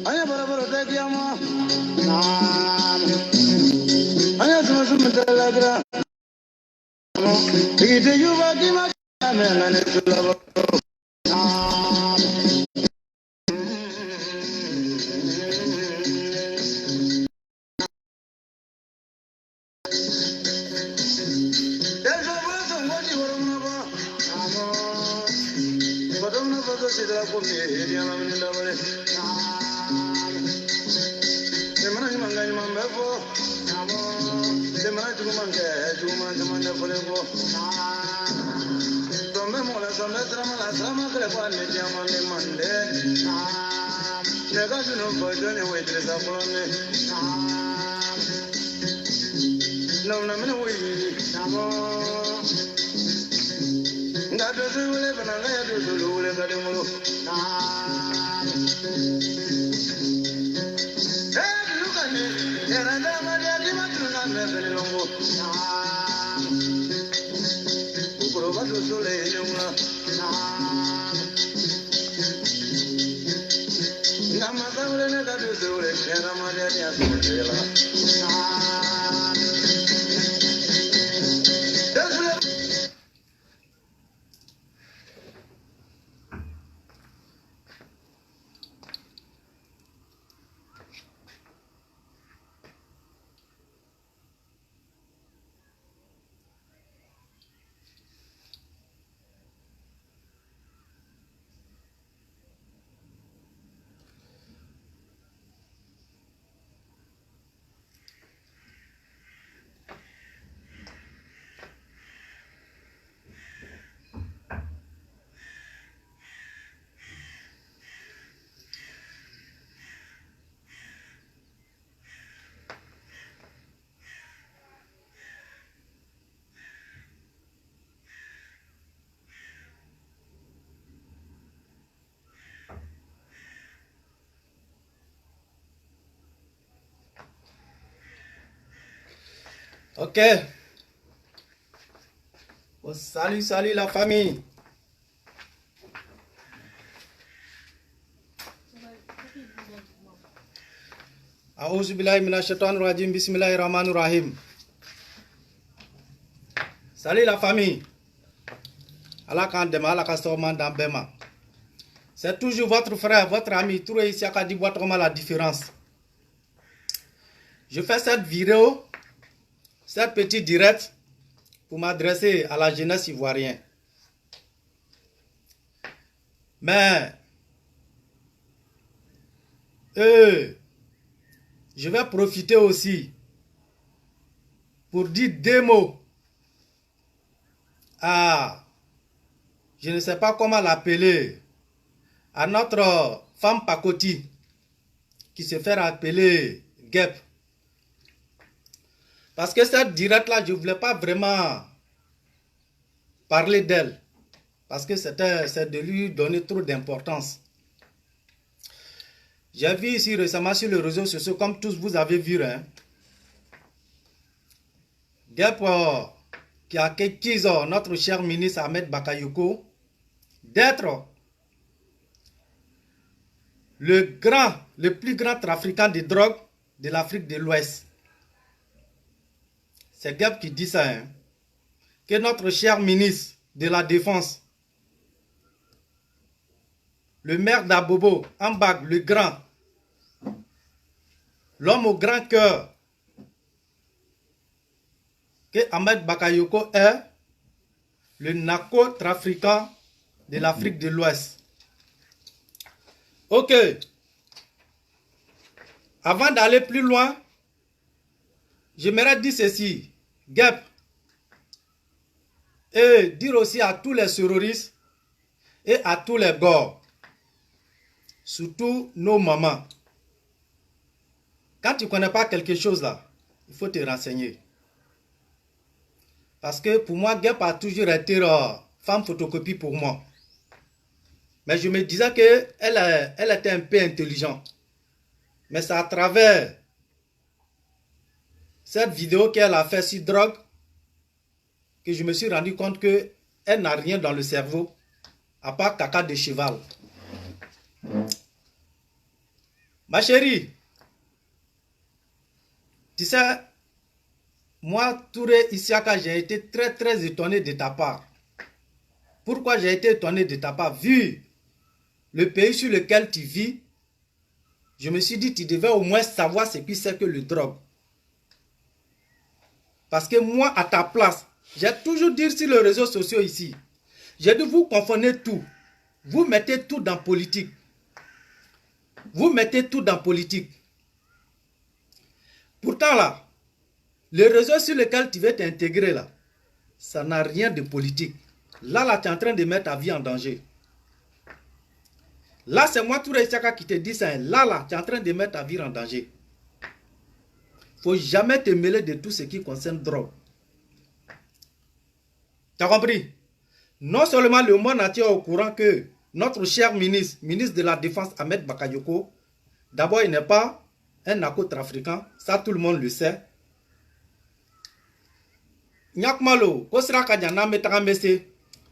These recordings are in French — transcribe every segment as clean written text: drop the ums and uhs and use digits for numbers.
Aya bara bara da kiyama. Aya sama sama da lagra. Ite yuba kima kame ngane sulaba. Ok. Oh, salut, salut la famille. A'udhu billahi minash shaitanir rajim. Bismillahirrahmanirrahim. Salut la famille. Allah kandema, Allah kastorman d'ambema. C'est toujours votre frère, votre ami, Touré Isiaka dit votre la différence. Je fais cette vidéo, cette petite direct, pour m'adresser à la jeunesse ivoirienne. Mais, je vais profiter aussi pour dire deux mots à, je ne sais pas comment l'appeler, à notre femme Pakoti, qui se fait appeler Gep. Parce que cette direct-là, je ne voulais pas vraiment parler d'elle. Parce que c'est de lui donner trop d'importance. J'ai vu ici récemment sur les réseaux sociaux, comme tous vous avez vu, hein, Gep qui a accusé notre cher ministre Ahmed Bakayoko d'être le plus grand trafiquant de drogue de l'Afrique de l'Ouest. C'est Gep qui dit ça, hein, que notre cher ministre de la Défense, le maire d'Abobo, Ambag, le grand, l'homme au grand cœur, que Ahmed Bakayoko est le narcotrafiquant de l'Afrique de l'Ouest. Ok. Avant d'aller plus loin, j'aimerais dire ceci. Gep, et dire aussi à tous les terroristes et à tous les gars, surtout nos mamans, quand tu ne connais pas quelque chose là, il faut te renseigner. Parce que pour moi, Gep a toujours été femme photocopie pour moi. Mais je me disais qu'elle était un peu intelligente. Mais c'est à travers cette vidéo qu'elle a fait sur drogue que je me suis rendu compte qu'elle n'a rien dans le cerveau, à part caca de cheval. Ma chérie, tu sais, moi, Touré Isiaka, j'ai été très étonné de ta part. Pourquoi j'ai été étonné de ta part? Vu le pays sur lequel tu vis, je me suis dit tu devais au moins savoir ce que c'est que le drogue. Parce que moi, à ta place, j'ai toujours dit sur les réseaux sociaux ici, j'ai dit vous confondez tout. Vous mettez tout dans politique. Vous mettez tout dans politique. Pourtant là, le réseau sur lequel tu veux t'intégrer là, ça n'a rien de politique. Là, tu es en train de mettre ta vie en danger. Là, c'est moi, Touré Isiaka, qui te dis ça. Là, tu es en train de mettre ta vie en danger. Il ne faut jamais te mêler de tout ce qui concerne drogue. Tu as compris? Non seulement le monde entier est au courant que notre cher ministre de la Défense, Ahmed Bakayoko, d'abord, il n'est pas un narcotrafiquant. Ça, tout le monde le sait. Nyakmalo,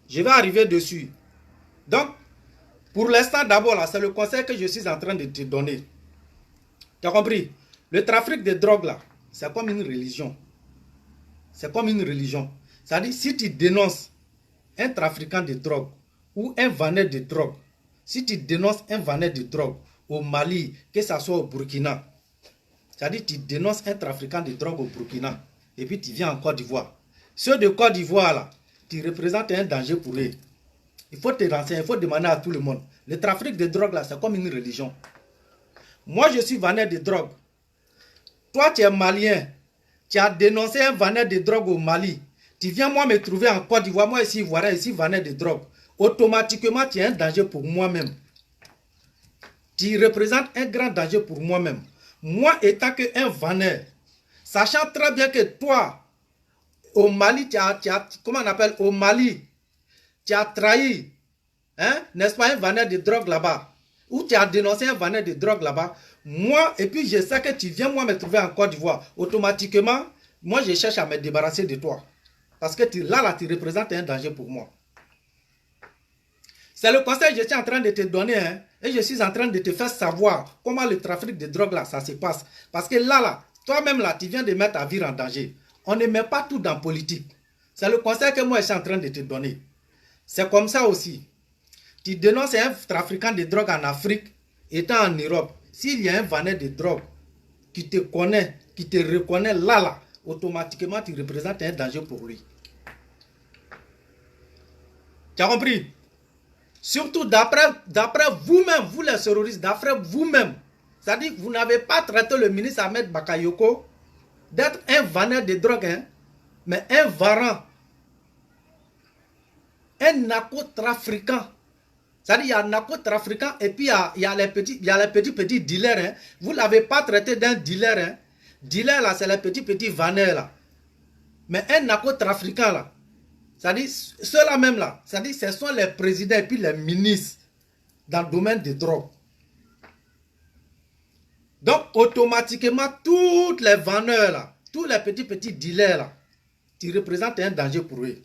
je vais arriver dessus. Donc, pour l'instant, d'abord, là, c'est le conseil que je suis en train de te donner. Tu as compris? Le trafic de drogue, là, c'est comme une religion. C'est comme une religion. C'est-à-dire, si tu dénonces un trafiquant de drogue ou un vendeur de drogue, si tu dénonces un vendeur de drogue au Mali, que ce soit au Burkina, c'est-à-dire, tu dénonces un trafiquant de drogue au Burkina, et puis tu viens en Côte d'Ivoire. Ceux de Côte d'Ivoire, là, tu représentes un danger pour eux. Il faut te renseigner, il faut demander à tout le monde. Le trafic de drogue, là, c'est comme une religion. Moi, je suis vendeur de drogue. Toi, tu es malien. Tu as dénoncé un vendeur de drogue au Mali. Tu viens, moi, me trouver en Côte d'Ivoire. Moi, ici, voilà, ici, vendeur de drogue. Automatiquement, tu es un danger pour moi-même. Tu représentes un grand danger pour moi-même. Moi, étant qu'un vendeur, sachant très bien que toi, au Mali, comment on appelle, au Mali, tu as trahi, hein, n'est-ce pas, un vendeur de drogue là-bas, ou tu as dénoncé un vendeur de drogue là-bas, moi, et puis je sais que tu viens, moi, me trouver en Côte d'Ivoire, automatiquement, moi, je cherche à me débarrasser de toi. Parce que là, tu représentes un danger pour moi. C'est le conseil que je suis en train de te donner, hein, et je suis en train de te faire savoir comment le trafic de drogue, là, ça se passe. Parce que là, toi-même, là, tu viens de mettre ta vie en danger. On ne met pas tout dans politique. C'est le conseil que moi, je suis en train de te donner. C'est comme ça aussi. Tu dénonces un trafiquant de drogue en Afrique, étant en Europe. S'il y a un vendeur de drogue qui te connaît, qui te reconnaît là, automatiquement, tu représentes un danger pour lui. Tu as compris? Surtout d'après vous-même, vous les terroristes, d'après vous-même. C'est-à-dire que vous n'avez pas traité le ministre Ahmed Bakayoko d'être un vendeur de drogue, hein, mais un varan. Un narcotrafiquant. C'est-à-dire il y a un narcotrafiquant et puis il y a les petits dealers. Hein. Vous ne l'avez pas traité d'un dealer. Hein. Dealer là, c'est les petits vendeurs là. Mais un narcotrafiquant là, c'est-à-dire ceux-là même là, c'est-à-dire ce sont les présidents et puis les ministres dans le domaine des drogues. Donc automatiquement, tous les vendeurs là, tous les petits dealers là, tu représentes un danger pour eux.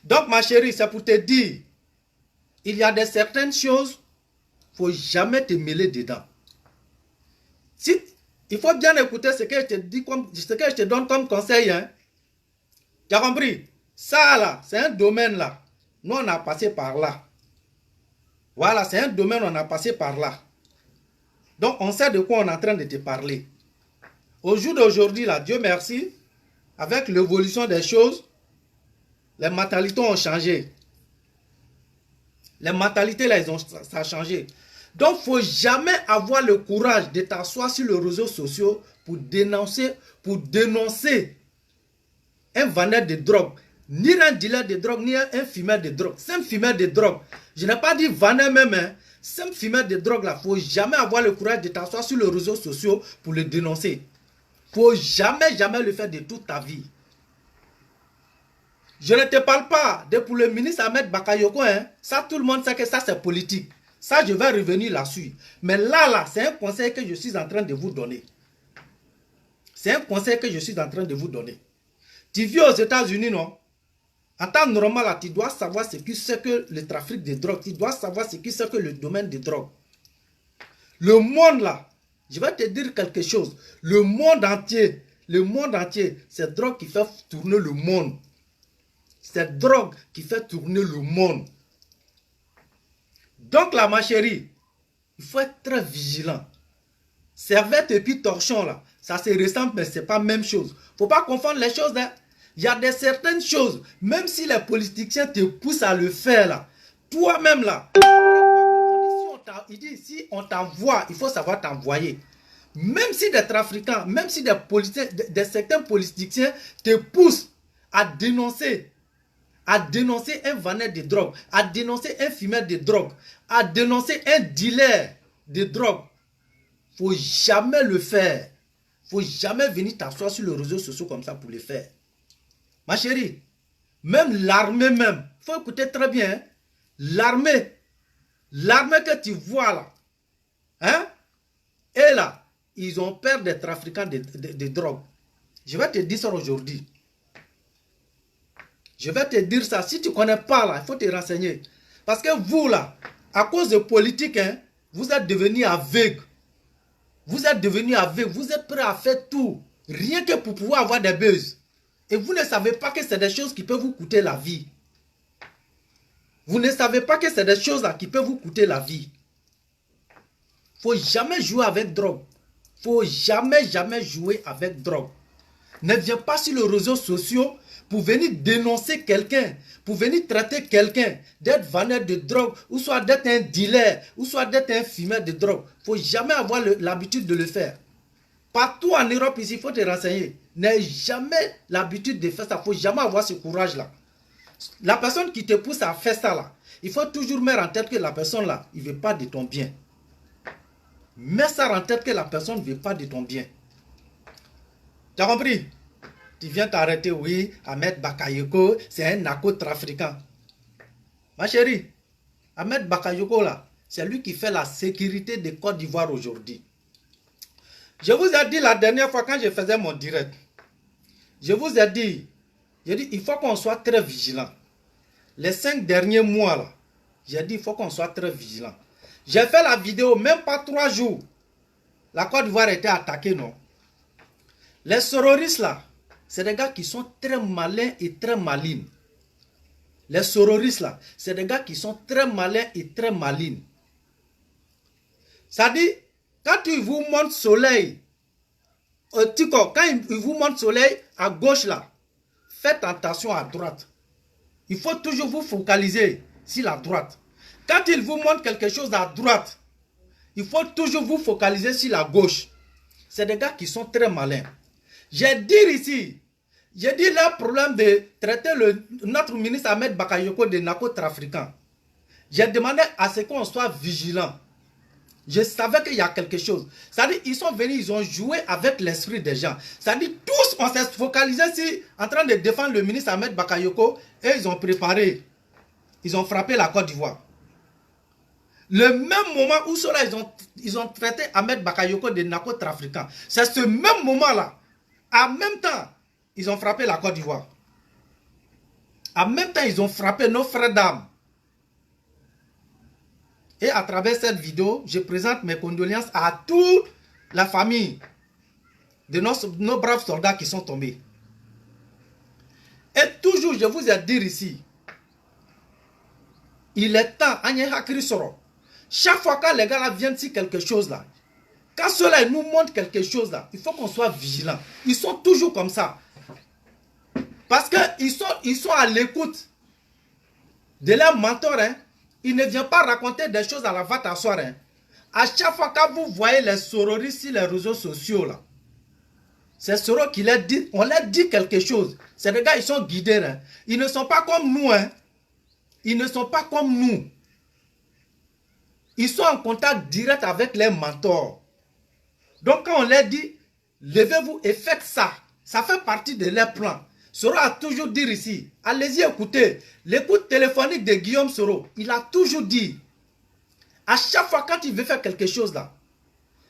Donc ma chérie, c'est pour te dire, il y a certaines choses, il ne faut jamais te mêler dedans. Il faut bien écouter ce que je te dis, ce que je te donne comme conseil. Hein. Tu as compris? Ça là, c'est un domaine là. Nous on a passé par là. Voilà, c'est un domaine, on a passé par là. Donc on sait de quoi on est en train de te parler. Au jour d'aujourd'hui là, Dieu merci, avec l'évolution des choses, les mentalités ont changé. Les mentalités là, ça a changé. Donc, il ne faut jamais avoir le courage de t'asseoir sur les réseaux sociaux pour dénoncer un vendeur de drogue. Ni un dealer de drogue, ni un fumeur de drogue. C'est un fumeur de drogue. Je n'ai pas dit vendeur même. Hein. C'est un fumeur de drogue là. Il ne faut jamais avoir le courage de t'asseoir sur les réseaux sociaux pour le dénoncer. Il ne faut jamais le faire de toute ta vie. Je ne te parle pas de pour le ministre Ahmed Bakayoko. Hein. Ça, tout le monde sait que ça, c'est politique. Ça, je vais revenir là-dessus. Mais là, c'est un conseil que je suis en train de vous donner. C'est un conseil que je suis en train de vous donner. Tu vis aux États-Unis, non? En temps normal, là, tu dois savoir ce que c'est que le trafic de drogue. Tu dois savoir ce que c'est que le domaine de drogue. Le monde là, je vais te dire quelque chose. Le monde entier, c'est drogue qui fait tourner le monde. C'est drogue qui fait tourner le monde. Donc là, ma chérie, il faut être très vigilant. Servette et puis torchon là, ça se ressemble, mais ce n'est pas la même chose. Il ne faut pas confondre les choses. Hein. Il y a certaines choses, même si les politiciens te poussent à le faire là, toi-même là, il dit si on t'envoie, il faut savoir t'envoyer. Même si des trafiquants, même si certains politiciens te poussent à dénoncer un vendeur de drogue, à dénoncer un fumeur de drogue, à dénoncer un dealer de drogue, il ne faut jamais le faire. Il ne faut jamais venir t'asseoir sur les réseaux sociaux comme ça pour le faire. Ma chérie, même l'armée même, il faut écouter très bien, hein? L'armée que tu vois là, hein? Et là, ils ont peur des trafiquants de drogue. Je vais te dire ça aujourd'hui. Je vais te dire ça. Si tu ne connais pas là, il faut te renseigner. Parce que vous là, à cause de politique, hein, vous êtes devenus aveugles. Vous êtes devenus aveugles. Vous êtes prêts à faire tout. Rien que pour pouvoir avoir des buzz. Et vous ne savez pas que c'est des choses qui peuvent vous coûter la vie. Vous ne savez pas que c'est des choses là qui peuvent vous coûter la vie. Il ne faut jamais jouer avec drogue. Il ne faut jamais jouer avec drogue. Ne viens pas sur les réseaux sociaux pour venir dénoncer quelqu'un, pour venir traiter quelqu'un d'être vendeur de drogue, ou soit d'être un dealer, ou soit d'être un fumeur de drogue. Il ne faut jamais avoir l'habitude de le faire. Partout en Europe ici, il faut te renseigner. N'aie jamais l'habitude de faire ça. Il ne faut jamais avoir ce courage-là. La personne qui te pousse à faire ça là, il faut toujours mettre en tête que la personne là, il ne veut pas de ton bien. Mets ça en tête que la personne ne veut pas de ton bien. Tu as compris? Tu viens t'arrêter, oui, Ahmed Bakayoko, c'est un narcotrafiquant. Ma chérie, Ahmed Bakayoko là, c'est lui qui fait la sécurité de Côte d'Ivoire aujourd'hui. Je vous ai dit la dernière fois quand je faisais mon direct, je vous ai dit, il faut qu'on soit très vigilant. Les 5 derniers mois là, j'ai dit il faut qu'on soit très vigilant. J'ai fait la vidéo, même pas 3 jours. La Côte d'Ivoire a été attaquée, non? Les terroristes là, c'est des gars qui sont très malins et très malines. Les terroristes là, c'est des gars qui sont très malins et très malines. Ça dit, quand ils vous montrent soleil, quand ils vous montrent soleil à gauche là, faites attention à droite. Il faut toujours vous focaliser sur la droite. Quand ils vous montrent quelque chose à droite, il faut toujours vous focaliser sur la gauche. C'est des gars qui sont très malins. J'ai dit ici, j'ai dit le problème de traiter notre ministre Ahmed Bakayoko de narcotrafiquant. J'ai demandé à ce qu'on soit vigilant. Je savais qu'il y a quelque chose. C'est-à-dire, ils sont venus, ils ont joué avec l'esprit des gens. C'est-à-dire, tous, on s'est focalisé en train de défendre le ministre Ahmed Bakayoko et ils ont préparé. Ils ont frappé la Côte d'Ivoire. Le même moment où ceux-là, ils ont traité Ahmed Bakayoko de narcotrafiquant. C'est ce même moment-là. En même temps, ils ont frappé la Côte d'Ivoire. En même temps, ils ont frappé nos frères d'armes. Et à travers cette vidéo, je présente mes condoléances à toute la famille de nos braves soldats qui sont tombés. Et toujours, je vous ai dit ici, il est temps, chaque fois que les gars là viennent sur quelque chose là, quand ceux-là nous montrent quelque chose là, il faut qu'on soit vigilant. Ils sont toujours comme ça. Parce qu'ils sont à l'écoute de leur mentor. Hein. Ils ne viennent pas raconter des choses à la va t'asseoir. Hein. À chaque fois que vous voyez les sororistes sur les réseaux sociaux là, c'est Soro qui leur dit, on leur dit quelque chose. Ces gars, ils sont guidés. Hein. Ils ne sont pas comme nous. Hein. Ils ne sont pas comme nous. Ils sont en contact direct avec les mentors. Donc quand on leur dit, levez-vous et faites ça. Ça fait partie de leur plan. Soro a toujours dit ici, allez-y écoutez, l'écoute téléphonique de Guillaume Soro, il a toujours dit, à chaque fois quand il veut faire quelque chose là,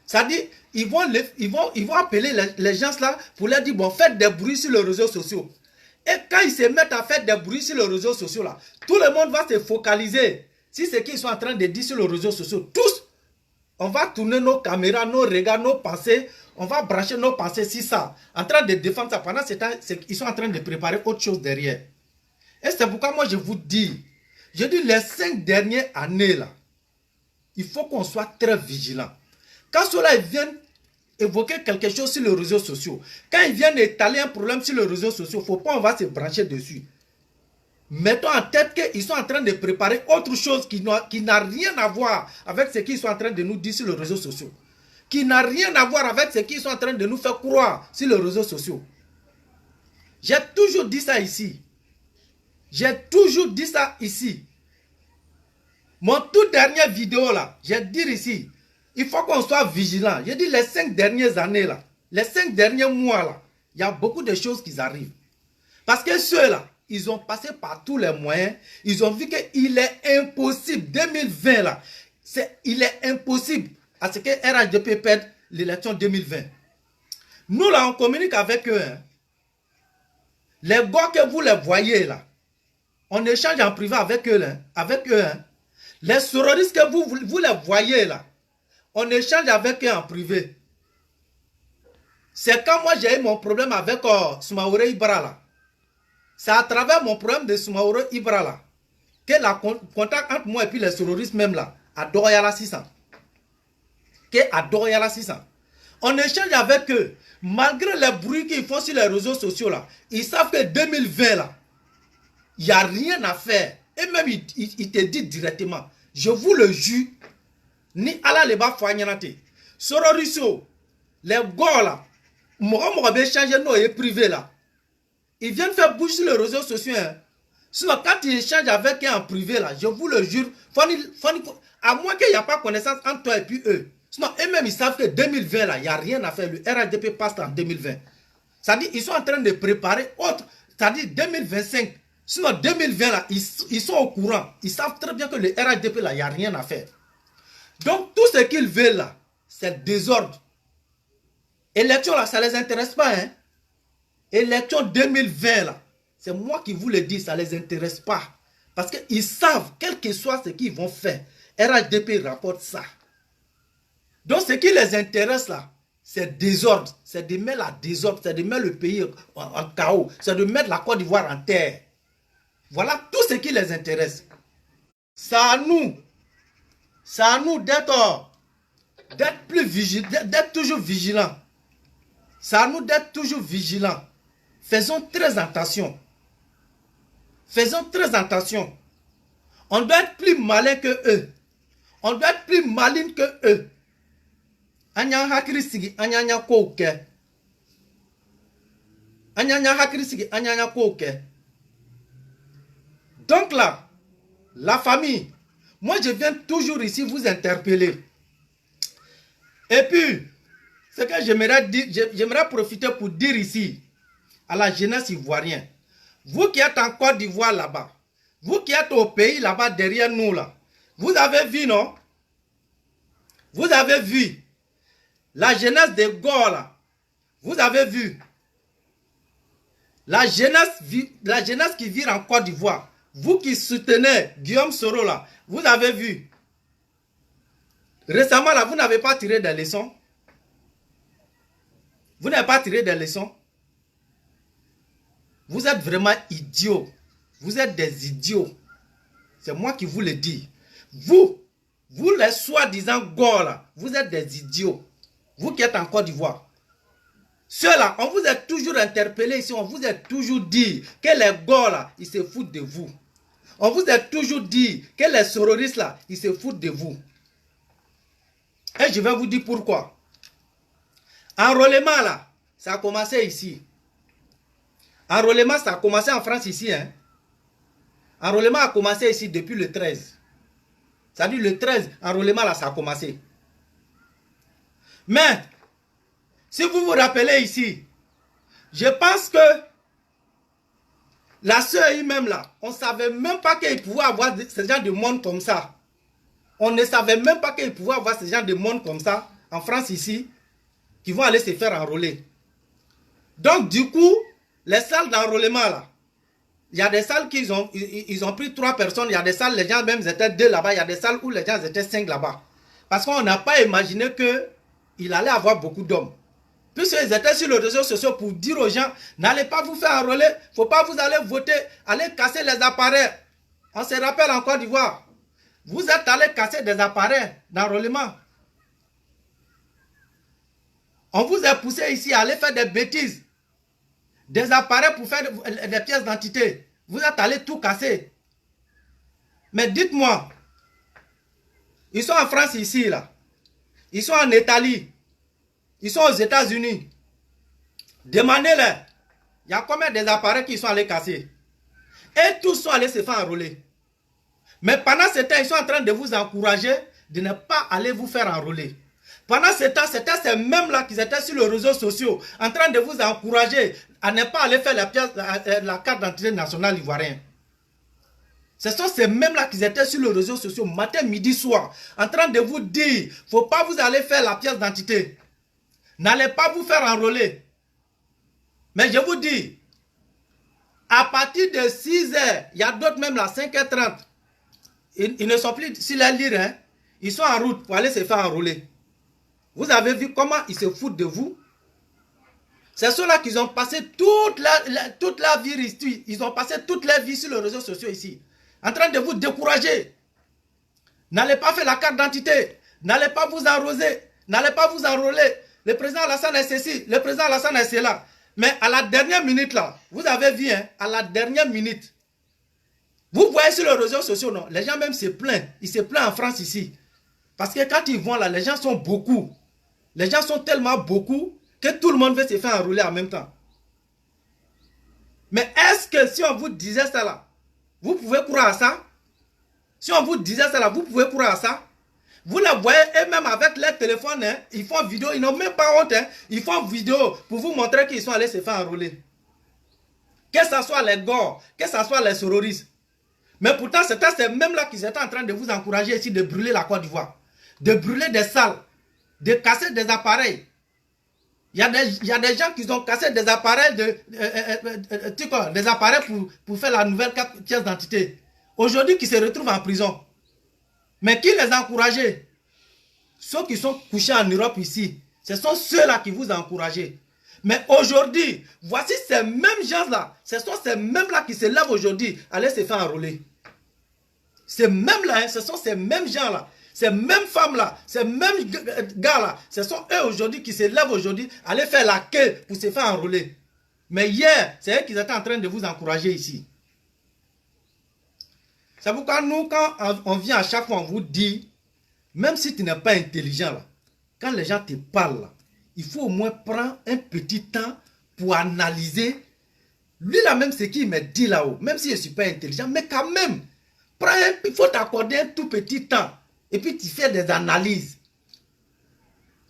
ça dit, ils vont appeler les gens là pour leur dire, bon, faites des bruits sur les réseaux sociaux. Et quand ils se mettent à faire des bruits sur les réseaux sociaux, là, tout le monde va se focaliser sur ce qu'ils sont en train de dire sur les réseaux sociaux. Tous, on va tourner nos caméras, nos regards, nos pensées. On va brancher nos pensées sur ça. En train de défendre ça. Pendant ce temps, ils sont en train de préparer autre chose derrière. Et c'est pourquoi moi je vous dis, je dis les 5 dernières années là, il faut qu'on soit très vigilant. Quand ceux-là viennent évoquer quelque chose sur les réseaux sociaux, quand ils viennent étaler un problème sur les réseaux sociaux, il ne faut pas on va se brancher dessus. Mettons en tête qu'ils sont en train de préparer autre chose qui n'a rien à voir avec ce qu'ils sont en train de nous dire sur les réseaux sociaux. Qui n'a rien à voir avec ce qu'ils sont en train de nous faire croire sur les réseaux sociaux. J'ai toujours dit ça ici. J'ai toujours dit ça ici. Mon toute dernière vidéo là, j'ai dit ici, il faut qu'on soit vigilant. J'ai dit les 5 dernières années là, les 5 derniers mois là, il y a beaucoup de choses qui arrivent. Parce que ceux-là, ils ont passé par tous les moyens. Ils ont vu qu'il est impossible, 2020 là, il est impossible à ce que RHDP perde l'élection 2020. Nous là, on communique avec eux. Hein. Les gars que vous les voyez là, on échange en privé avec eux. Hein. Les terroristes que vous les voyez là, on échange avec eux en privé. C'est quand moi j'ai eu mon problème avec Soumaoro Ibra là. C'est à travers mon problème de Soumaoro Ibra là que la contact entre moi et puis les terroristes même là, à Doroyala 600. On échange avec eux. Malgré les bruits qu'ils font sur les réseaux sociaux là, ils savent que 2020 là, il n'y a rien à faire. Et même ils te disent directement, je vous le jure, ni ala le ba foignanate. Sororiso, les gars là, moi bien changer nos privés là. Ils viennent faire bouger sur les réseaux sociaux. Hein. Sinon, quand ils échangent avec eux en privé là, je vous le jure, à moins qu'il n'y a pas connaissance entre toi et puis eux. Sinon, eux-mêmes, ils savent que 2020, là, il n'y a rien à faire. Le RHDP passe en 2020. C'est-à-dire qu'ils sont en train de préparer autre. C'est-à-dire 2025. Sinon, 2020, là, ils sont au courant. Ils savent très bien que le RHDP, là, il n'y a rien à faire. Donc, tout ce qu'ils veulent, là, c'est désordre. Élection, là, ça ne les intéresse pas. Hein? Élection 2020, là, c'est moi qui vous le dis, ça ne les intéresse pas. Parce qu'ils savent, quel que soit ce qu'ils vont faire, RHDP rapporte ça. Donc, ce qui les intéresse là, c'est désordre. C'est de mettre la désordre, c'est de mettre le pays en chaos. C'est de mettre la Côte d'Ivoire en terre. Voilà tout ce qui les intéresse. C'est à nous d'être plus vigilants, d'être toujours vigilants. C'est à nous d'être toujours vigilants. Faisons très attention. Faisons très attention. On doit être plus malin que eux. On doit être plus malin que eux. Anyanya hakrisigi anyanya koke. Anyanya hakrisigi anyanya koke. Donc là, la famille, moi je viens toujours ici vous interpeller. Et puis, ce que j'aimerais dire, j'aimerais profiter pour dire ici à la jeunesse ivoirienne, vous qui êtes en Côte d'Ivoire là-bas, vous qui êtes au pays là-bas derrière nous là, vous avez vu non? Vous avez vu la jeunesse de Gaulle là, vous avez vu la jeunesse qui vit en Côte d'Ivoire, vous qui soutenez Guillaume Soro là, vous avez vu récemment là, vous n'avez pas tiré des leçons. Vous n'avez pas tiré des leçons. Vous êtes vraiment idiots. Vous êtes des idiots. C'est moi qui vous le dis. Vous les soi-disant Gaulle là, vous êtes des idiots. Vous qui êtes en Côte d'Ivoire. Ceux-là, on vous a toujours interpellé ici, on vous a toujours dit que les Gaules là, ils se foutent de vous. On vous a toujours dit que les terroristes là, ils se foutent de vous. Et je vais vous dire pourquoi. Enrôlement là, ça a commencé ici. Enrôlement, ça a commencé en France ici. Hein. Enrôlement a commencé ici depuis le 13. C'est-à-dire le 13, enrôlement là, ça a commencé. Mais, si vous vous rappelez ici, je pense que la sœur elle-même là, on ne savait même pas qu'il pouvait avoir ce genre de monde comme ça. On ne savait même pas qu'il pouvait avoir ce genre de monde comme ça en France ici, qui vont aller se faire enrôler. Donc du coup, les salles d'enrôlement là, Il y a des salles qu'ils ont, ils ont pris 3 personnes. Il y a des salles, les gens même étaient 2 là-bas. Il y a des salles où les gens étaient 5 là-bas. Parce qu'on n'a pas imaginé qu'il allait avoir beaucoup d'hommes. Puisqu'ils étaient sur les réseaux sociaux pour dire aux gens, n'allez pas vous faire enrôler, il ne faut pas vous aller voter, allez casser les appareils. On se rappelle en Côte d'Ivoire. Vous êtes allé casser des appareils d'enrôlement. On vous a poussé ici à aller faire des bêtises. Des appareils pour faire des pièces d'identité. Vous êtes allé tout casser. Mais dites-moi, ils sont en France ici, là. Ils sont en Italie. Ils sont aux États-Unis. Demandez-les. Il y a combien des appareils qui sont allés casser? Et tous sont allés se faire enrôler. Mais pendant ce temps, ils sont en train de vous encourager de ne pas aller vous faire enrôler. Pendant ce temps, c'était ces mêmes-là qui étaient sur les réseaux sociaux, en train de vous encourager à ne pas aller faire la carte d'identité nationale ivoirienne. Ce sont ces mêmes-là qui étaient sur les réseaux sociaux, matin, midi, soir, en train de vous dire, il ne faut pas vous aller faire la pièce d'identité. N'allez pas vous faire enrôler. Mais je vous dis, à partir de 6 h, il y a d'autres même là, 5 h 30, ils ne sont plus sur la lire, hein, ils sont en route pour aller se faire enrôler. Vous avez vu comment ils se foutent de vous? C'est ceux-là qui ont passé toute la vie ici. Ils ont passé toute leur vie sur les réseaux sociaux ici. En train de vous décourager. N'allez pas faire la carte d'identité. N'allez pas vous arroser. N'allez pas vous enrôler. Le président Alassane est ceci. Le président Alassane est cela. Mais à la dernière minute là, vous avez vu, hein, à la dernière minute, vous voyez sur les réseaux sociaux, non, les gens même se plaignent. Ils se plaignent en France ici. Parce que quand ils vont là, les gens sont beaucoup. Les gens sont tellement beaucoup que tout le monde veut se faire enrouler en même temps. Mais est-ce que si on vous disait ça là, vous pouvez croire à ça? Si on vous disait ça là, vous pouvez croire à ça? Vous les voyez, et même avec leur téléphone, hein, ils font vidéo, ils n'ont même pas honte, hein, ils font vidéo pour vous montrer qu'ils sont allés se faire enrouler. Que ce soit les gors, que ce soit les terroristes. Mais pourtant, c'était ces mêmes-là qui étaient en train de vous encourager ici de brûler la Côte d'Ivoire, de brûler des salles, de casser des appareils. Il y a des gens qui ont cassé des appareils, des appareils pour faire la nouvelle pièce d'identité. Aujourd'hui, qui se retrouvent en prison. Mais qui les a encouragés? Ceux qui sont couchés en Europe ici, ce sont ceux-là qui vous ont encouragé. Mais aujourd'hui, voici ces mêmes gens-là, ce sont ces mêmes-là qui se lèvent aujourd'hui, aller se faire enrôler. Ces mêmes-là, hein, ce sont ces mêmes gens-là. Ces mêmes femmes-là, ces mêmes gars-là, ce sont eux aujourd'hui qui se lèvent aujourd'hui, aller faire la queue pour se faire enrôler. Mais hier, c'est eux qui étaient en train de vous encourager ici. C'est pourquoi nous, quand on vient à chaque fois, on vous dit, même si tu n'es pas intelligent, là, quand les gens te parlent, là, il faut au moins prendre un petit temps pour analyser. Lui là même, ce qu'il me dit là-haut, même si je ne suis pas intelligent, mais quand même, il faut t'accorder un tout petit temps. Et puis tu fais des analyses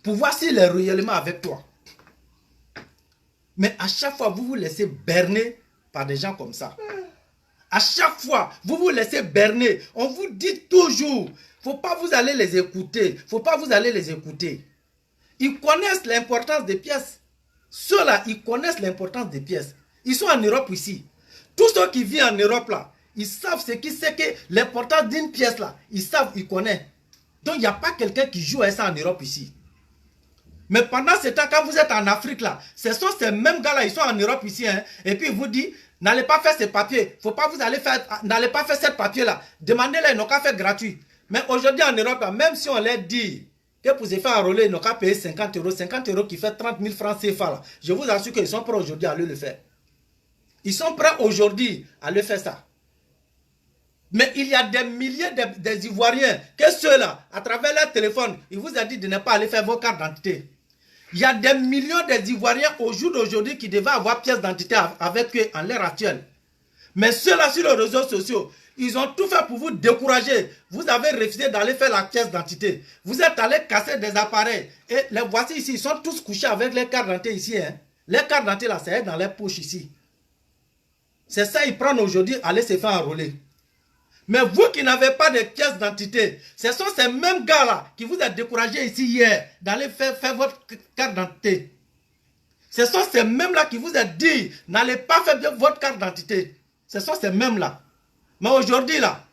pour voir s'il est réellement avec toi. Mais à chaque fois, vous vous laissez berner par des gens comme ça. À chaque fois, vous vous laissez berner. On vous dit toujours, il ne faut pas vous aller les écouter. Il ne faut pas vous aller les écouter. Ils connaissent l'importance des pièces. Ceux-là, ils connaissent l'importance des pièces. Ils sont en Europe ici. Tous ceux qui vivent en Europe là, ils savent ce qui c'est que l'importance d'une pièce là. Ils savent, ils connaissent. Donc, il n'y a pas quelqu'un qui joue à ça en Europe ici. Mais pendant ce temps, quand vous êtes en Afrique là, ce sont ces mêmes gars-là, ils sont en Europe ici, hein, et puis ils vous disent, n'allez pas faire ces papiers, faut pas vous aller faire, n'allez pas faire cette papier-là. Demandez-les, ils n'ont qu'à faire gratuit. Mais aujourd'hui en Europe, là, même si on leur dit que pour se faire enrôler, ils n'ont qu'à payer 50 euros, 50 euros qui fait 30 000 francs CFA, là, je vous assure qu'ils sont prêts aujourd'hui à aller le faire. Ils sont prêts aujourd'hui à le faire ça. Mais il y a des milliers des Ivoiriens que ceux-là, à travers leur téléphone, ils vous ont dit de ne pas aller faire vos cartes d'identité. Il y a des millions des Ivoiriens au jour d'aujourd'hui qui devaient avoir pièce d'identité avec eux en l'heure actuelle. Mais ceux-là sur les réseaux sociaux, ils ont tout fait pour vous décourager. Vous avez refusé d'aller faire la pièce d'identité. Vous êtes allé casser des appareils. Et les voici ici, ils sont tous couchés avec les cartes d'identité ici. Hein. Les cartes d'identité là, c'est dans les poches ici. C'est ça ils prennent aujourd'hui, aller se faire enrôler. Mais vous qui n'avez pas de pièce d'identité, ce sont ces mêmes gars-là qui vous ont découragé ici hier d'aller faire votre carte d'identité. Ce sont ces mêmes-là qui vous ont dit, n'allez pas faire votre carte d'identité. Ce sont ces mêmes-là. Mais aujourd'hui, là,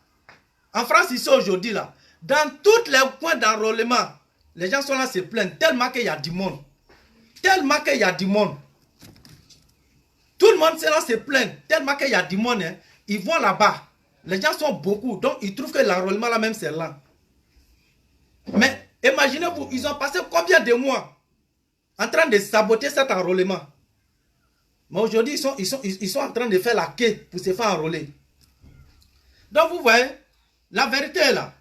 en France, ici, aujourd'hui, là, dans tous les points d'enrôlement, les gens sont là, se plaignent, tellement qu'il y a du monde. Tellement qu'il y a du monde. Tout le monde c'est là, se plaint, tellement qu'il y a du monde. Hein. Ils vont là-bas. Les gens sont beaucoup, donc ils trouvent que l'enrôlement là même c'est lent. Mais imaginez-vous, ils ont passé combien de mois en train de saboter cet enrôlement. Mais aujourd'hui, ils sont en train de faire la queue pour se faire enrôler. Donc vous voyez, la vérité est là.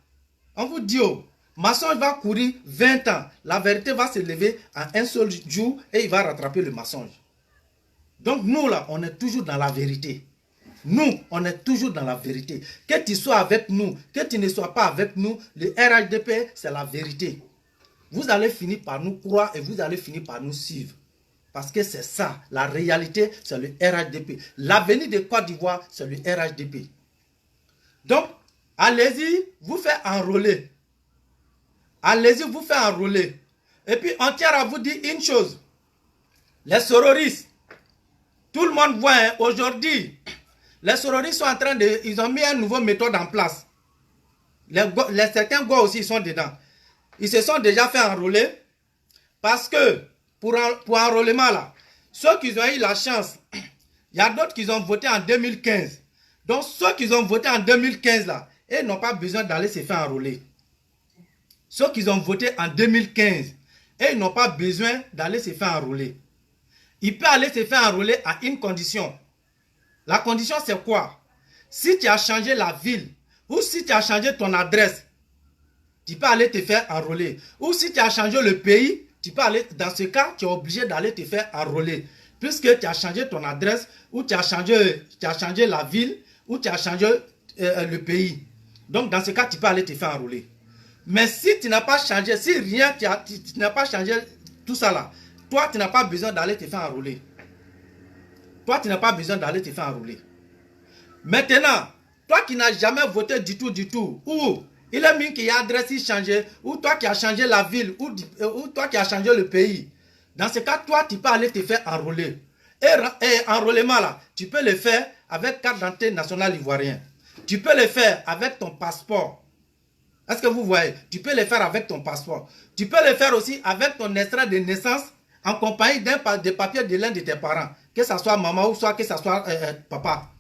On vous dit, oh, maçon va courir 20 ans. La vérité va se lever en un seul jour et il va rattraper le mensonge. Donc nous là, on est toujours dans la vérité. Nous, on est toujours dans la vérité. Que tu sois avec nous, que tu ne sois pas avec nous, le RHDP, c'est la vérité. Vous allez finir par nous croire et vous allez finir par nous suivre. Parce que c'est ça, la réalité, c'est le RHDP. L'avenir de Côte d'Ivoire, c'est le RHDP. Donc, allez-y, vous faites enrôler. Allez-y, vous faites enrôler. Et puis, on tient à vous dire une chose. Les sororistes, tout le monde voit, hein, aujourd'hui, les sororistes sont en train de... Ils ont mis une nouvelle méthode en place. Certains gars aussi sont dedans. Ils se sont déjà fait enrôler. Parce que, pour enrôlement là, ceux qui ont eu la chance, il y a d'autres qui ont voté en 2015. Donc, ceux qui ont voté en 2015 là, ils n'ont pas besoin d'aller se faire enrôler. Ceux qui ont voté en 2015, ils n'ont pas besoin d'aller se faire enrôler. Il peut aller se faire enrôler à une condition. La condition, c'est quoi? Si tu as changé la ville, ou si tu as changé ton adresse, tu peux aller te faire enrôler. Ou si tu as changé le pays, tu peux aller, dans ce cas, tu es obligé d'aller te faire enrôler. Puisque tu as changé ton adresse, ou tu as changé la ville, ou tu as changé le pays. Donc, dans ce cas, tu peux aller te faire enrôler. Mais si tu n'as pas changé, si rien, tu n'as pas changé tout ça là, toi, tu n'as pas besoin d'aller te faire enrôler. Toi, tu n'as pas besoin d'aller te faire enrôler. Maintenant, toi qui n'as jamais voté du tout, ou il est mis qu'il y a adresse changée, ou toi qui as changé la ville, ou toi qui as changé le pays, dans ce cas, toi, tu peux aller te faire enrôler. Et enrôlement là, tu peux le faire avec carte d'identité nationale ivoirienne. Tu peux le faire avec ton passeport. Est-ce que vous voyez? Tu peux le faire avec ton passeport. Tu peux le faire aussi avec ton extrait de naissance en compagnie des papiers de l'un de tes parents. Que ce soit maman ou soit que ce soit papa.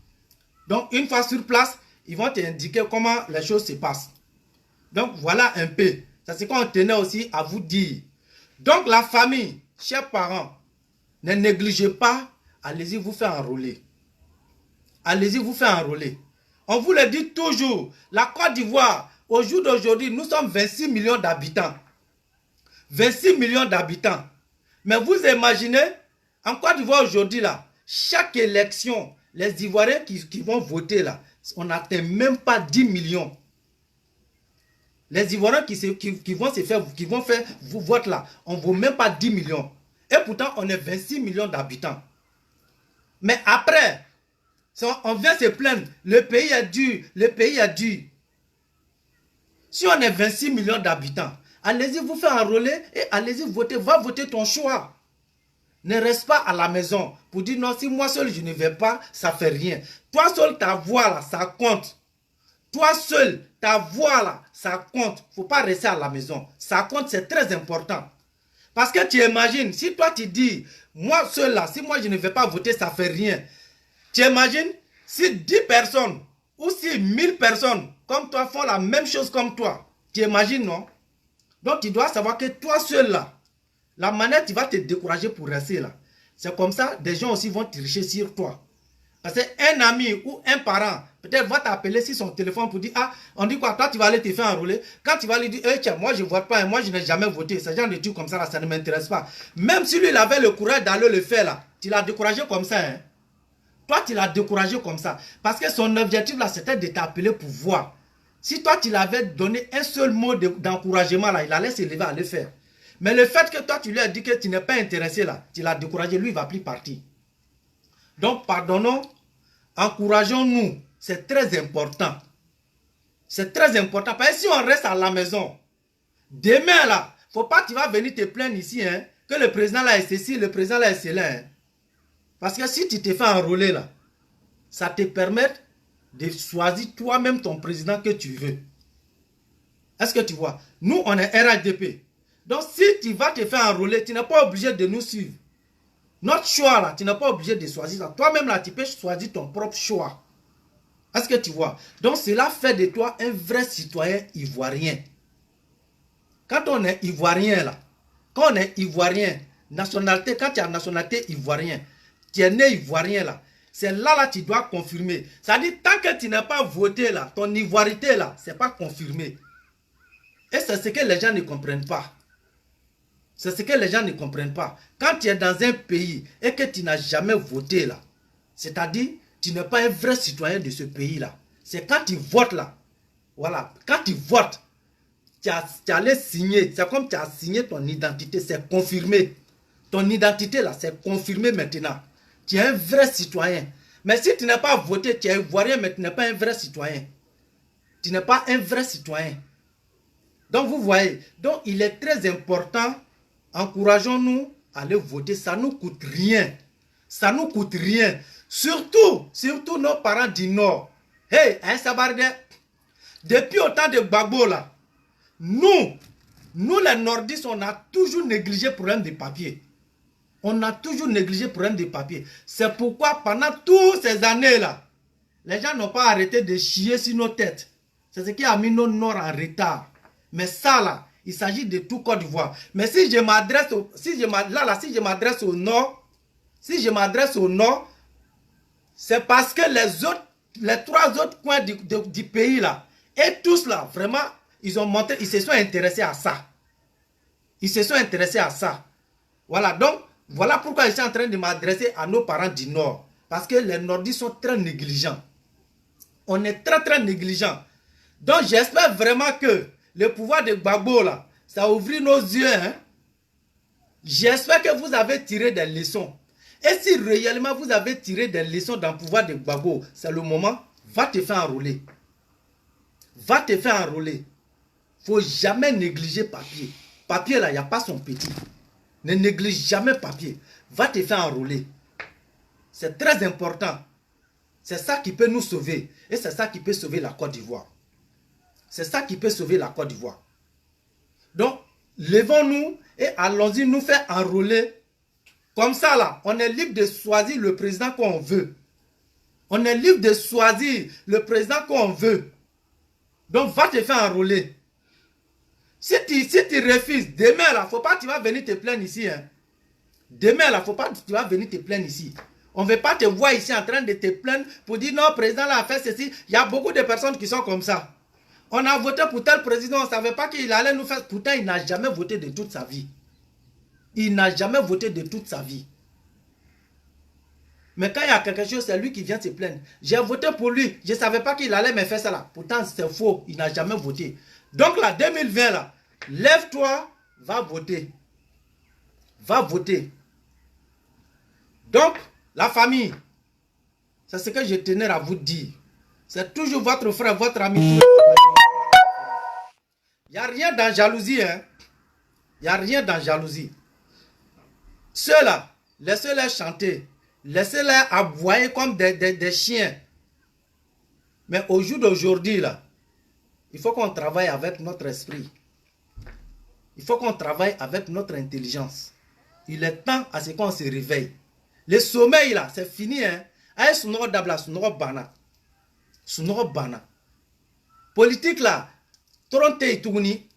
Donc, une fois sur place, ils vont t'indiquer comment les choses se passent. Donc, voilà un peu. C'est ce qu'on tenait aussi à vous dire. Donc, la famille, chers parents, ne négligez pas, allez-y vous faire enrôler. Allez-y vous faire enrôler. On vous le dit toujours, la Côte d'Ivoire, au jour d'aujourd'hui, nous sommes 26 millions d'habitants. 26 millions d'habitants. Mais vous imaginez, en Côte d'Ivoire aujourd'hui, là, chaque élection, les Ivoiriens qui vont voter, là, on n'atteint même pas 10 millions. Les Ivoiriens qui vont faire vote là, on ne vaut même pas 10 millions. Et pourtant, on est 26 millions d'habitants. Mais après, on vient se plaindre, le pays est dur, le pays est dur. Si on est 26 millions d'habitants, allez-y vous faire enrôler et allez-y voter, va voter ton choix. Ne reste pas à la maison pour dire non, si moi seul je ne vais pas, ça ne fait rien. Toi seul, ta voix là, ça compte. Toi seul, ta voix là, ça compte. Il ne faut pas rester à la maison. Ça compte, c'est très important. Parce que tu imagines, si toi tu dis, moi seul là, si moi je ne vais pas voter, ça ne fait rien. Tu imagines, si 10 personnes ou si 1000 personnes comme toi font la même chose comme toi, tu imagines, non? Donc tu dois savoir que toi seul là, la manière tu vas te décourager pour rester là. C'est comme ça, des gens aussi vont tricher sur toi. Parce qu'un ami ou un parent, peut-être va t'appeler sur son téléphone pour dire, ah, on dit quoi, toi tu vas aller te faire enrôler. Quand tu vas lui dire, tiens, moi je ne vote pas, moi je n'ai jamais voté. Ce genre de trucs comme ça, là, ça ne m'intéresse pas. Même si lui il avait le courage d'aller le faire là, tu l'as découragé comme ça. Hein? Toi tu l'as découragé comme ça. Parce que son objectif là, c'était de t'appeler pour voir. Si toi tu l'avais donné un seul mot d'encouragement là, il allait se lever à le faire. Mais le fait que toi tu lui as dit que tu n'es pas intéressé là, tu l'as découragé, lui il ne va plus partir. Donc pardonnons, encourageons-nous, c'est très important. C'est très important, parce que si on reste à la maison, demain là, il ne faut pas que tu vas venir te plaindre ici, hein, que le président là est ceci, le président là est cela. Hein. Parce que si tu te fais enrôler là, ça te permet de choisir toi-même ton président que tu veux. Est-ce que tu vois? Nous, on est RHDP. Donc, si tu vas te faire enrôler, tu n'es pas obligé de nous suivre. Notre choix, là, tu n'es pas obligé de choisir ça. Toi-même, là, tu peux choisir ton propre choix. Est-ce que tu vois? Donc, cela fait de toi un vrai citoyen ivoirien. Quand on est ivoirien, là, quand on est ivoirien, nationalité, quand tu as nationalité ivoirien, tu es né ivoirien, là, c'est là, là, tu dois confirmer. Ça dit, tant que tu n'as pas voté, là, ton ivoirité, là, c'est pas confirmé. Et c'est ce que les gens ne comprennent pas. C'est ce que les gens ne comprennent pas. Quand tu es dans un pays et que tu n'as jamais voté là, c'est-à-dire tu n'es pas un vrai citoyen de ce pays-là. C'est quand tu votes là. Voilà. Quand tu votes, tu allais signer. C'est comme tu as signé ton identité. C'est confirmé. Ton identité là, c'est confirmé maintenant. Tu es un vrai citoyen. Mais si tu n'as pas voté, tu es ivoirien, mais tu n'es pas un vrai citoyen. Tu n'es pas un vrai citoyen. Donc vous voyez, donc il est très important. Encourageons-nous à aller voter. Ça ne nous coûte rien. Ça ne nous coûte rien. Surtout nos parents du Nord. Hey, hein, Sabardé, depuis autant de Gbagbo là, nous les Nordistes, on a toujours négligé le problème des papiers. On a toujours négligé le problème des papiers. C'est pourquoi pendant toutes ces années là, les gens n'ont pas arrêté de chier sur nos têtes. C'est ce qui a mis nos Nord en retard. Mais ça là, il s'agit de tout Côte d'Ivoire. Mais si je m'adresse au nord, c'est parce que les trois autres coins du pays là, et tous là, vraiment, ils se sont intéressés à ça. Ils se sont intéressés à ça. Voilà, donc, voilà pourquoi je suis en train de m'adresser à nos parents du Nord. Parce que les Nordistes sont très négligents. On est très très négligents. Donc, j'espère vraiment que le pouvoir de Gbagbo là, ça a ouvert nos yeux. Hein? J'espère que vous avez tiré des leçons. Et si réellement vous avez tiré des leçons dans le pouvoir de Gbagbo, c'est le moment, va te faire enrôler. Va te faire enrôler. Il ne faut jamais négliger papier. Papier là, il n'y a pas son petit. Ne néglige jamais papier. Va te faire enrôler. C'est très important. C'est ça qui peut nous sauver. Et c'est ça qui peut sauver la Côte d'Ivoire. C'est ça qui peut sauver la Côte d'Ivoire. Donc, levons-nous et allons-y nous faire enrôler. Comme ça, là, on est libre de choisir le président qu'on veut. On est libre de choisir le président qu'on veut. Donc, va te faire enrôler. Si tu refuses, demain, là, faut pas que tu vas venir te plaindre ici. Hein. Demain, là, faut pas que tu vas venir te plaindre ici. On ne veut pas te voir ici en train de te plaindre pour dire non, le président là a fait ceci. Il y a beaucoup de personnes qui sont comme ça. On a voté pour tel président, on ne savait pas qu'il allait nous faire. Pourtant, il n'a jamais voté de toute sa vie. Il n'a jamais voté de toute sa vie. Mais quand il y a quelque chose, c'est lui qui vient se plaindre. J'ai voté pour lui, je ne savais pas qu'il allait me faire ça là. Pourtant, c'est faux, il n'a jamais voté. Donc là, 2020 là, lève-toi, va voter. Va voter. Donc, la famille, c'est ce que je tenais à vous dire. C'est toujours votre frère, votre ami. Il n'y a rien dans jalousie. Hein? Il n'y a rien dans jalousie. Ceux-là, laissez-les chanter. Laissez-les aboyer comme des chiens. Mais au jour d'aujourd'hui, là, il faut qu'on travaille avec notre esprit. Il faut qu'on travaille avec notre intelligence. Il est temps à ce qu'on se réveille. Le sommeil, là, c'est fini. Hein? Aïe, sunoro dabla, sunoro bana. Sunoro bana. Politique, là, tronte et tourni.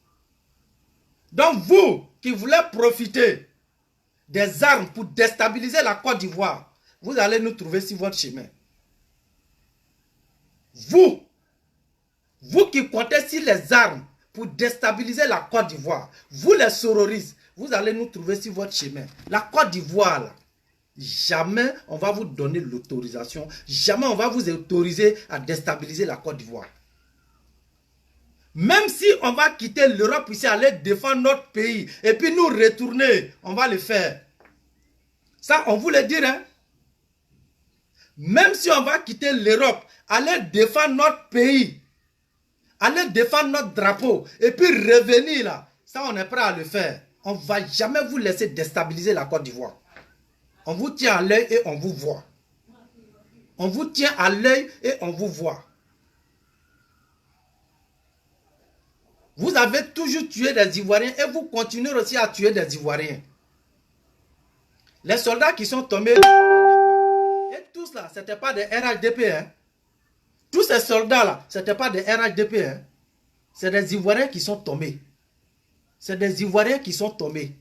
Donc, vous qui voulez profiter des armes pour déstabiliser la Côte d'Ivoire, vous allez nous trouver sur votre chemin. Vous qui comptez sur les armes pour déstabiliser la Côte d'Ivoire, vous les terroristes, vous allez nous trouver sur votre chemin. La Côte d'Ivoire, là, jamais on va vous donner l'autorisation, jamais on va vous autoriser à déstabiliser la Côte d'Ivoire. Même si on va quitter l'Europe ici, aller défendre notre pays, et puis nous retourner, on va le faire. Ça, on vous le dit, hein? Même si on va quitter l'Europe, aller défendre notre pays, aller défendre notre drapeau, et puis revenir là, ça, on est prêt à le faire. On ne va jamais vous laisser déstabiliser la Côte d'Ivoire. On vous tient à l'œil et on vous voit. On vous tient à l'œil et on vous voit. Vous avez toujours tué des Ivoiriens et vous continuez aussi à tuer des Ivoiriens. Les soldats qui sont tombés, et tous là, ce n'était pas des RHDP. Hein. Tous ces soldats-là, ce n'était pas des RHDP. Hein. C'est des Ivoiriens qui sont tombés. C'est des Ivoiriens qui sont tombés.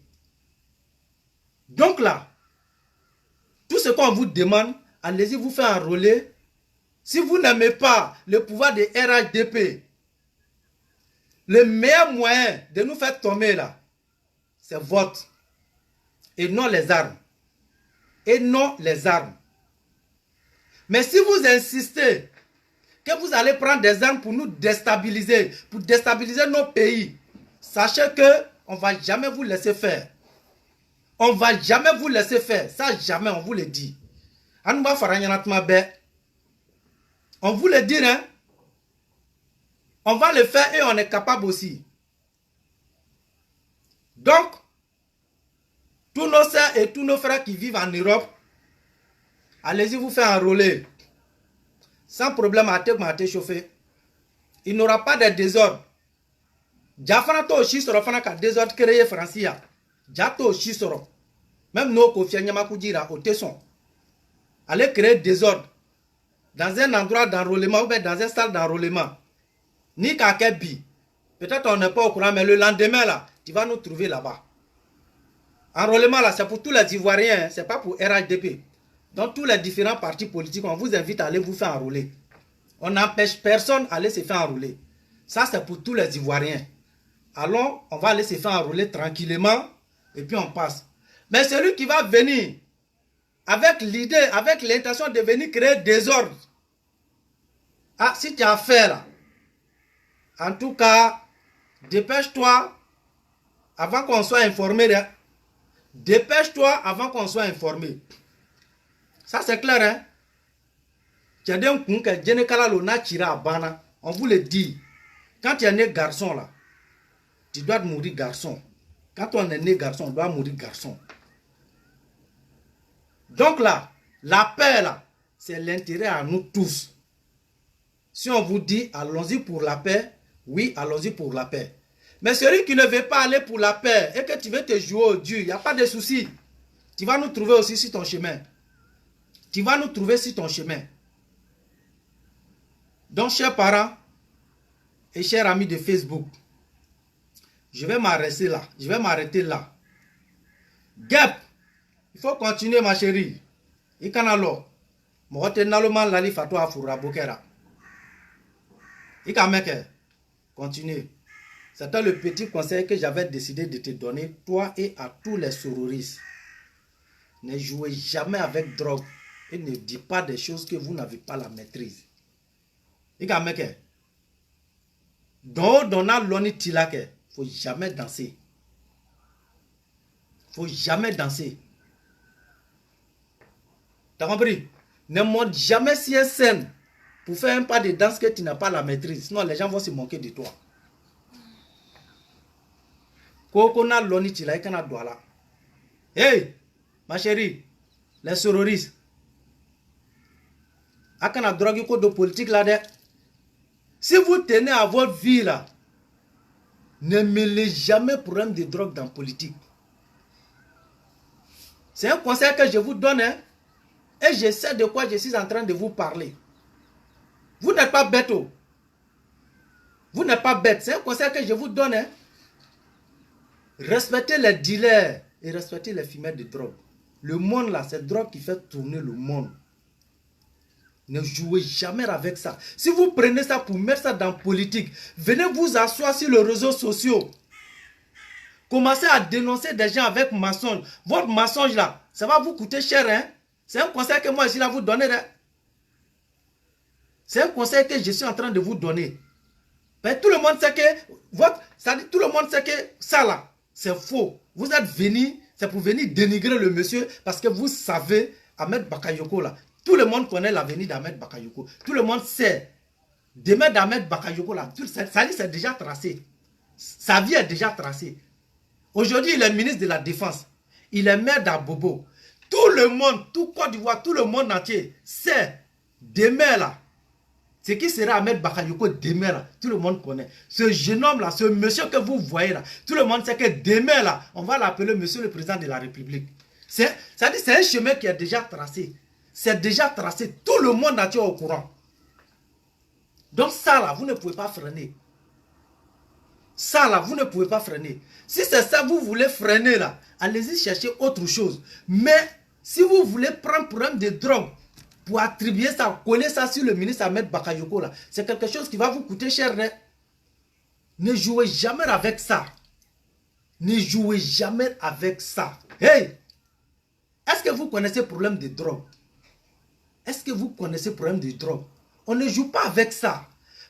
Donc là, tout ce qu'on vous demande, allez-y vous faire enrôler. Si vous n'aimez pas le pouvoir des RHDP, le meilleur moyen de nous faire tomber là, c'est vote. Et non les armes. Et non les armes. Mais si vous insistez que vous allez prendre des armes pour nous déstabiliser, pour déstabiliser nos pays, sachez que on ne va jamais vous laisser faire. On ne va jamais vous laisser faire. Ça, jamais, on vous le dit. On vous le dit, hein? On va le faire et on est capable aussi. Donc, tous nos sœurs et tous nos frères qui vivent en Europe, allez-y vous faire enrôler. Sans problème, à te chauffer. Il n'y aura pas de désordre. Jafanato aussi sera fana ka désordre créé Francia. Jato aussi sera. Même nous, Kofi Nyamakou dira au Tesson. Allez créer désordre dans un endroit d'enrôlement ou bien dans un salle d'enrôlement. Ni Kakebi. Peut-être on n'est pas au courant, mais le lendemain là, tu vas nous trouver là-bas. Enrôlement là, c'est pour tous les Ivoiriens, hein, c'est pas pour RHDP. Dans tous les différents partis politiques, on vous invite à aller vous faire enrôler. On n'empêche personne d'aller se faire enrôler. Ça, c'est pour tous les Ivoiriens. Allons, on va aller se faire enrôler tranquillement et puis on passe. Mais celui qui va venir avec l'idée, avec l'intention de venir créer des ordres. Ah, si tu as fait là, en tout cas, dépêche-toi avant qu'on soit informé. Hein? Dépêche-toi avant qu'on soit informé. Ça c'est clair, hein? On vous le dit. Quand tu es né garçon là, tu dois mourir garçon. Quand on est né garçon, on doit mourir garçon. Donc là, la paix là, c'est l'intérêt à nous tous. Si on vous dit, allons-y pour la paix, oui, allons-y pour la paix. Mais celui qui ne veut pas aller pour la paix et que tu veux te jouer au Dieu, il n'y a pas de souci. Tu vas nous trouver aussi sur ton chemin. Tu vas nous trouver sur ton chemin. Donc, chers parents et chers amis de Facebook, je vais m'arrêter là. Je vais m'arrêter là. Gap, il faut continuer, ma chérie. Il can alors. Continue. C'était le petit conseil que j'avais décidé de te donner, toi et à tous les sororistes. Ne jouez jamais avec drogue et ne dites pas des choses que vous n'avez pas la maîtrise. Donc, dans la loni tilake, faut jamais danser. Faut jamais danser. T'as compris? Ne monte jamais sur une scène pour faire un pas de danse que tu n'as pas la maîtrise. Sinon, les gens vont se moquer de toi. Kokona loni tilake kana douala. Hey, ma chérie, les sororistes. Akana drogue ko de politique là-dedans. Si vous tenez à votre vie là, ne mêlez jamais problème de drogue dans la politique. C'est un conseil que je vous donne, hein, et je sais de quoi je suis en train de vous parler. Vous n'êtes pas bête. Vous n'êtes pas bête. C'est un conseil que je vous donne. Hein. Respectez les dealers et respectez les fumeurs de drogue. Le monde là, c'est drogue qui fait tourner le monde. Ne jouez jamais avec ça. Si vous prenez ça pour mettre ça dans la politique, venez vous asseoir sur les réseaux sociaux. Commencez à dénoncer des gens avec mensonge. Votre mensonge là, ça va vous coûter cher. Hein? C'est un conseil que moi je suis là vous donner. Hein? C'est un conseil que je suis en train de vous donner. Mais tout le monde sait que tout le monde sait que ça là, c'est faux. Vous êtes venu, c'est pour venir dénigrer le monsieur parce que vous savez Ahmed Bakayoko là. Tout le monde connaît l'avenir d'Ahmed Bakayoko. Tout le monde sait. Demain d'Ahmed Bakayoko là, sa liste est déjà tracée. Sa vie est déjà tracée. Aujourd'hui, il est ministre de la Défense. Il est maire d'Abobo. Tout le monde, tout Côte d'Ivoire, tout le monde entier sait Demain là, ce qui sera Ahmed Bakayoko demain là, tout le monde connaît. Ce jeune homme là, ce monsieur que vous voyez là, tout le monde sait que demain là, on va l'appeler monsieur le président de la République. C'est un chemin qui est déjà tracé. C'est déjà tracé. Tout le monde a été au courant. Donc ça là, vous ne pouvez pas freiner. Ça là, vous ne pouvez pas freiner. Si c'est ça, vous voulez freiner là, allez-y chercher autre chose. Mais si vous voulez prendre problème de drogue, pour attribuer ça, coller ça sur le ministre Ahmed Bakayoko là, c'est quelque chose qui va vous coûter cher. Hein? Ne jouez jamais avec ça. Ne jouez jamais avec ça. Hey! Est-ce que vous connaissez le problème de drogue? Est-ce que vous connaissez le problème de drogue? On ne joue pas avec ça.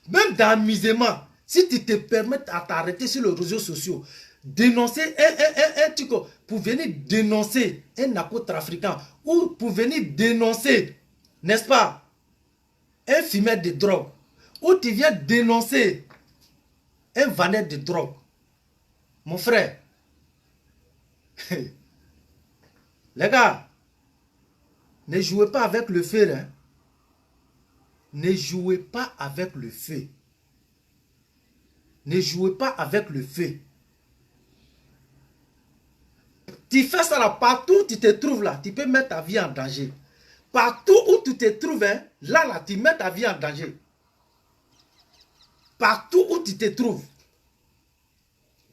Même dans l'amusement, si tu te permets à t'arrêter sur les réseaux sociaux, dénoncer un truc, pour venir dénoncer un narcotrafiquant, ou pour venir dénoncer, n'est-ce pas, un fumeur de drogue, ou tu viens dénoncer un vendeur de drogue, mon frère, les gars, ne jouez pas avec le feu, hein. Ne jouez pas avec le feu. Ne jouez pas avec le feu. Tu fais ça là, partout où tu te trouves là, tu peux mettre ta vie en danger. Partout où tu te trouves, hein, là, tu mets ta vie en danger. Partout où tu te trouves.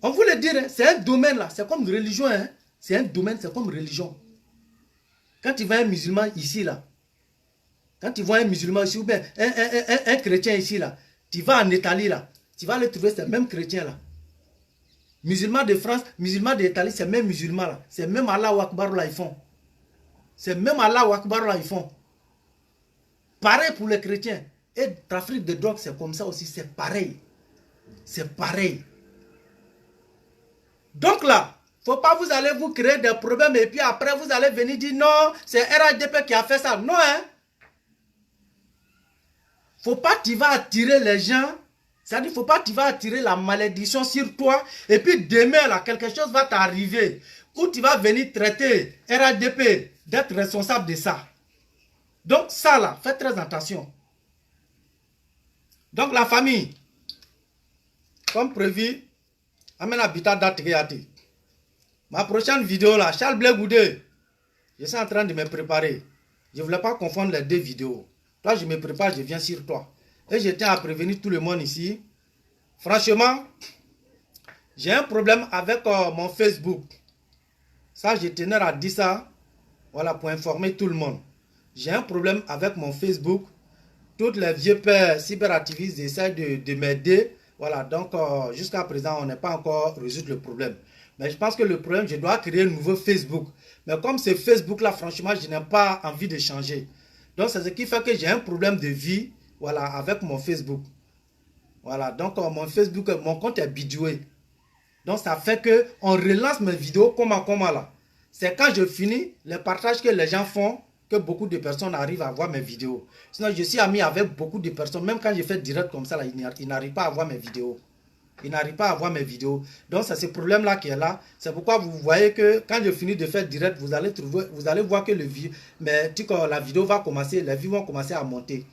On voulait dire, hein, c'est un domaine là, c'est comme une religion. Hein. C'est un domaine, c'est comme une religion. Quand tu vois un musulman ici là, quand tu vois un musulman ici, ou bien un chrétien ici là, tu vas en Italie là, tu vas aller trouver ces mêmes chrétiens là. Musulmans de France, musulmans d'Italie, c'est même musulmans là. C'est même Allah Akbar là ils font. C'est même Allah Akbar là ils font. Pareil pour les chrétiens. Et le trafic de drogue, c'est comme ça aussi, c'est pareil. C'est pareil. Donc là, faut pas vous allez vous créer des problèmes et puis après vous allez venir dire non, c'est RHDP qui a fait ça. Non, hein. Faut pas que tu vas attirer les gens. C'est-à-dire, faut pas que tu vas attirer la malédiction sur toi. Et puis demain, là, quelque chose va t'arriver. Où tu vas venir traiter RHDP d'être responsable de ça. Donc ça là, faites très attention. Donc la famille, comme prévu, amène habitat d'Atigéati. Ma prochaine vidéo là, Charles Blé Goudé, je suis en train de me préparer. Je ne voulais pas confondre les deux vidéos. Toi, je me prépare, je viens sur toi. Et je tiens à prévenir tout le monde ici. Franchement, j'ai un problème avec mon Facebook. Ça, je tenais à dire ça. Voilà, pour informer tout le monde. J'ai un problème avec mon Facebook. Toutes les vieux pères cyberactivistes essaient de m'aider. Voilà, donc jusqu'à présent, on n'a pas encore résolu le problème. Mais je pense que le problème, je dois créer un nouveau Facebook. Mais comme c'est Facebook là, franchement, je n'ai pas envie de changer. Donc, c'est ce qui fait que j'ai un problème de vie, voilà, avec mon Facebook. Voilà, donc mon Facebook, mon compte est bidoué. Donc, ça fait que on relance mes vidéos comment là. C'est quand je finis les partages que les gens font que beaucoup de personnes arrivent à voir mes vidéos. Sinon, je suis ami avec beaucoup de personnes. Même quand je fais direct comme ça, là, ils n'arrivent pas à voir mes vidéos. Ils n'arrivent pas à voir mes vidéos. Donc, c'est ce problème-là qui est là. C'est pourquoi vous voyez que quand je finis de faire direct, vous allez voir que la vidéo va commencer, les vues vont commencer à monter.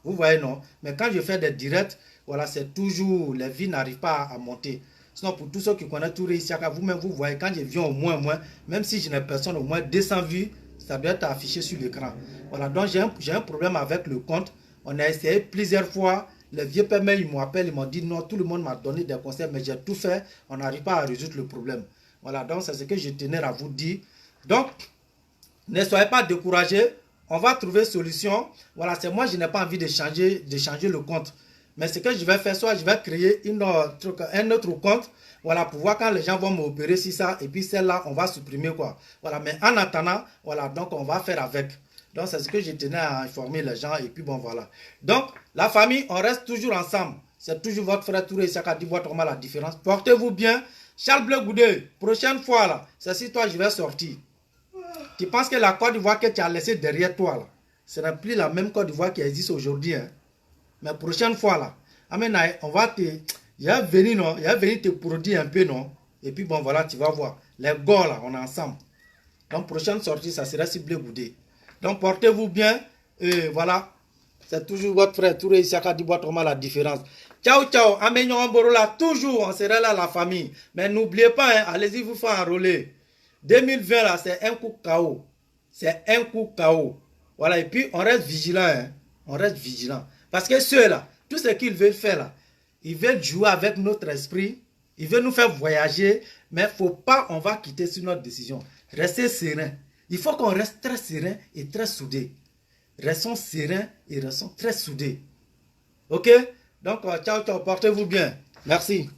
Vous voyez, non? Mais quand je fais des directs, voilà, c'est toujours, les vues n'arrivent pas à monter. Sinon, pour tous ceux qui connaissent Touré Isiaka, vous-même, vous voyez, quand je viens au moins, même si je n'ai personne, au moins 200 vues, ça doit être affiché sur l'écran. Voilà, donc j'ai un problème avec le compte. On a essayé plusieurs fois. Les vieux pères, ils m'appellent, ils m'ont dit non, tout le monde m'a donné des conseils, mais j'ai tout fait. On n'arrive pas à résoudre le problème. Voilà, donc c'est ce que je tenais à vous dire. Donc, ne soyez pas découragés. On va trouver solution. Voilà, c'est moi, je n'ai pas envie de changer le compte. Mais ce que je vais faire, soit je vais créer un autre compte. Voilà, pour voir quand les gens vont m'opérer sur ça. Et puis celle-là, on va supprimer quoi. Voilà, mais en attendant, voilà, donc on va faire avec. Donc c'est ce que je tenais à informer les gens. Et puis bon, voilà. Donc, la famille, on reste toujours ensemble. C'est toujours votre frère Touré Isiaka dit votre la différence. Portez-vous bien. Charles Blé Goudé, prochaine fois là, c'est si toi je vais sortir. Tu penses que la Côte d'Ivoire que tu as laissée derrière toi là, ce n'est plus la même Côte d'Ivoire qui existe aujourd'hui. Hein. Mais prochaine fois là, on va te... Il va venir te produire un peu, non? Et puis bon, voilà, tu vas voir. Les gars là, on est ensemble. Donc, prochaine sortie, ça sera sur Blé Goudé. Donc, portez-vous bien. Et voilà. C'est toujours votre frère Touré Isiaka Dibois-Toma, la différence. Ciao, ciao. Amignon Borola, toujours, on sera là, la famille. Mais n'oubliez pas, hein, allez-y vous faire enrôler. 2020, là, c'est un coup KO. C'est un coup KO. Voilà, et puis on reste vigilant. Hein. On reste vigilant. Parce que ceux-là, tout ce qu'ils veulent faire là, ils veulent jouer avec notre esprit. Ils veulent nous faire voyager. Mais il ne faut pas, on va quitter sur notre décision. Restez serein. Il faut qu'on reste très serein et très soudés. Restons sereins et restons très soudés. Ok? Donc, ciao, ciao. Portez-vous bien. Merci.